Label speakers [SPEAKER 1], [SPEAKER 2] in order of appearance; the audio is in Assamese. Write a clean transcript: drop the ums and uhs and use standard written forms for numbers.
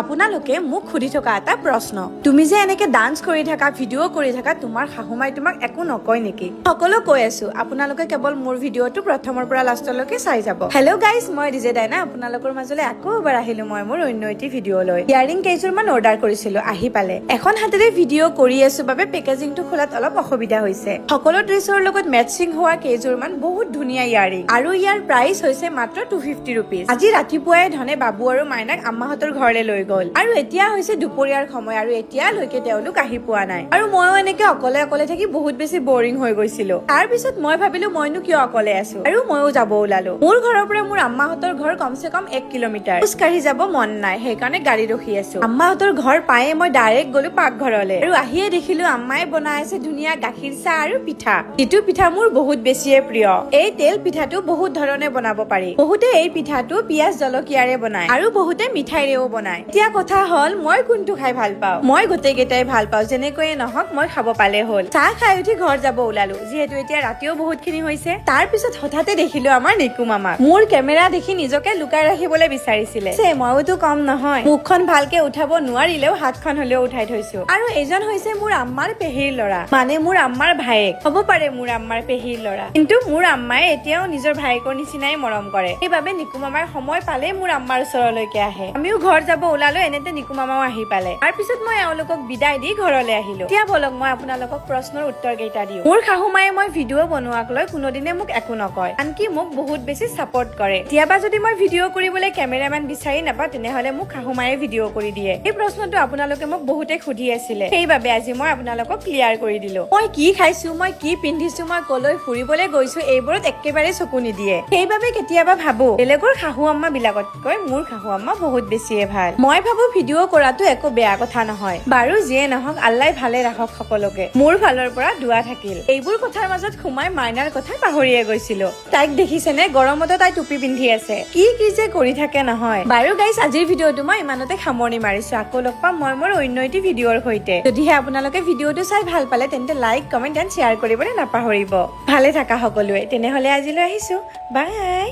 [SPEAKER 1] আপোনালোকে মোক সুধি থকা এটা প্ৰশ্ন, তুমি যে এনেকে ডান্স কৰি থাকা, ভিডিঅ' কৰি থাকা, তোমাৰ শাহুমাই তোমাক একো নকয় নেকি? সকলো কৈ আছো, আপোনালোকে কেৱল মোৰ ভিডিঅ'টো প্ৰথমৰ পৰা লাষ্টলৈকে চাই যাব। হেল্ল' গাইজ, মই ডিজে ডাইনা আপোনালোকৰ মাজলৈ আকৌ এবাৰ আহিলো মই মোৰ অন্য এটি ভিডিঅ' লৈ। ইয়াৰিং কেইযোৰমান অৰ্ডাৰ কৰিছিলো, আহি পালে। এখন হাতেৰে ভিডিঅ' কৰি আছো বাবে পেকেজিংটো খোলাত অলপ অসুবিধা হৈছে। সকলো ড্ৰেছৰ লগত মেটচিং হোৱা কেইযোৰমান বহুত ধুনীয়া ইয়াৰিং, আৰু ইয়াৰ প্ৰাইচ হৈছে মাত্ৰ 250 ৰুপিজ। আজি ৰাতিপুৱাই ধনে বাবু আৰু মাইনাক আম্মাহঁতৰ ঘৰলৈ লৈ গ'ল, আৰু এতিয়া হৈছে দুপৰীয়াৰ সময়, আৰু এতিয়ালৈকে তেওঁলোক আহি পোৱা নাই। আৰু ময়ো এনেকে অকলে অকলে থাকি বহুত বেছি বৰিং হৈ গৈছিলো। তাৰ পিছত মই ভাবিলো মইনো কিয় অকলে আছো, আৰু ময়ো যাব ওলালো। মোৰ ঘৰৰ পৰা মোৰ আম্মাহঁতৰ ঘৰ কমচে কম 1 কিলোমিটাৰ। খোজকাঢ়ি যাব মন নাই, সেইকাৰণে গাড়ী ৰখি আছো। আম্মাহঁতৰ ঘৰ পায়ে মই ডাইৰেক্ট গলো পাকঘৰলে, আৰু আহিয়ে দেখিলো আম্মাই বনাই আছে ধুনীয়া গাখীৰ চাহ আৰু পিঠা। যিটো পিঠা মোৰ বহুত বেছিয়ে প্ৰিয়। এই তেল পিঠাটো বহুত ধৰণে বনাব পাৰি। বহুতে এই পিঠাটো পিয়াজ জলকীয়াৰে বনায়, আৰু বহুতে মিঠাইৰেও বনায়। এতিয়া কথা হল মই কোনটো খাই ভাল পাওঁ। মই গোটেই কেইটাই ভাল পাওঁ, যেনেকৈয়ে নহওক মই খাব পালে হ'ল। চাহ খাই উঠি ঘৰ যাব ওলালো, যিহেতু এতিয়া ৰাতিও বহুত খিনি হৈছে। তাৰ পিছত হঠাতে দেখিলো আমাৰ নিকু মামাক। মোৰ কেমেৰা দেখি নিজকে লুকাই ৰাখিবলৈ বিচাৰিছিলে। মইওতো কম নহয়, মুখখন ভালকে উঠাব নোৱাৰিলেও হাতখন হলেও উঠাই থৈছো। আৰু এইজন হৈছে মোৰ আম্মাৰ পেহীৰ ল'ৰা, মানে মোৰ আম্মাৰ ভায়েক হ'ব পাৰে, মোৰ আম্মাৰ পেহীৰ ল'ৰা। কিন্তু মোৰ আম্মাই এতিয়াও নিজৰ ভায়েকৰ নিচিনাই মৰম কৰে। সেইবাবে নিকু মামাৰ সময় পালে মোৰ আম্মাৰ ওচৰলৈকে আহে। আমিও ঘৰ যাব ওলালো, এনেতে নিকু মামাও আহি পালে। তাৰ পিছত মই এওঁলোকক বিদায় দি ঘৰলৈ আহিলো। এতিয়া বলক মই আপোনালোকক প্ৰশ্নৰ উত্তৰ কেইটা দিওঁ। মোৰ শাহুমায়ে মই ভিডিঅ' বনোৱাক লৈ কোনোদিনে মোক একো নকয়, আনকি মোক বহুত বেছি চাপৰ্ট কৰে। কেতিয়াবা যদি মই ভিডিঅ' কৰিবলৈ কেমেৰামেন বিচাৰি নাপাওঁ, তেনেহলে মোক শাহুমায়ে ভিডিঅ' কৰি দিয়ে। এই প্ৰশ্নটো আপোনালোকে মোক বহুতে সুধি আছিলে, সেইবাবে আজি মই আপোনালোকক ক্লিয়াৰ কৰি দিলো। মই কি খাইছো, মই কি পিন্ধিছো, মই কলৈ ফুৰিবলৈ গৈছো, এইবোৰত একেবাৰে চকু নিদিয়ে। সেইবাবে কেতিয়াবা ভাবো বেলেগৰ শাহু আম্মা বিলাকতকৈ মোৰ শাহু আম্মা বহুত বেছিয়ে ভাল। মই ভাবো ভিডিঅ' কৰাটো একো বেয়া কথা নহয়। বাৰু যিয়ে নহওক, আল্লাই ভালে ৰাখক সকলোকে। মোৰ ফালৰ পৰা দুৱা থাকিল। এইবোৰ কথাৰ মাজত সোমাই মাইনাৰ কথা পাহৰিয়ে গৈছিলো। তাইক দেখিছেনে, গৰমতো তাই টুপি পিন্ধি আছে। কি যে কৰি থাকে নহয়। বাৰু গাইজ, আজিৰ ভিডিঅ'টো মই ইমানতে সামৰণি মাৰিছো। আকৌ লগ পাম মই মোৰ অন্য এটি ভিডিঅ'ৰ সৈতে। যদিহে আপোনালোকে ভিডিঅ'টো চাই ভাল পালে, তেন্তে লাইক, কমেন্ট এণ্ড শ্বেয়াৰ কৰিবলৈ নাপাহৰিব। ভালে থাকা সকলোৱে। তেনেহলে আজিলৈ আহিছো, বাই।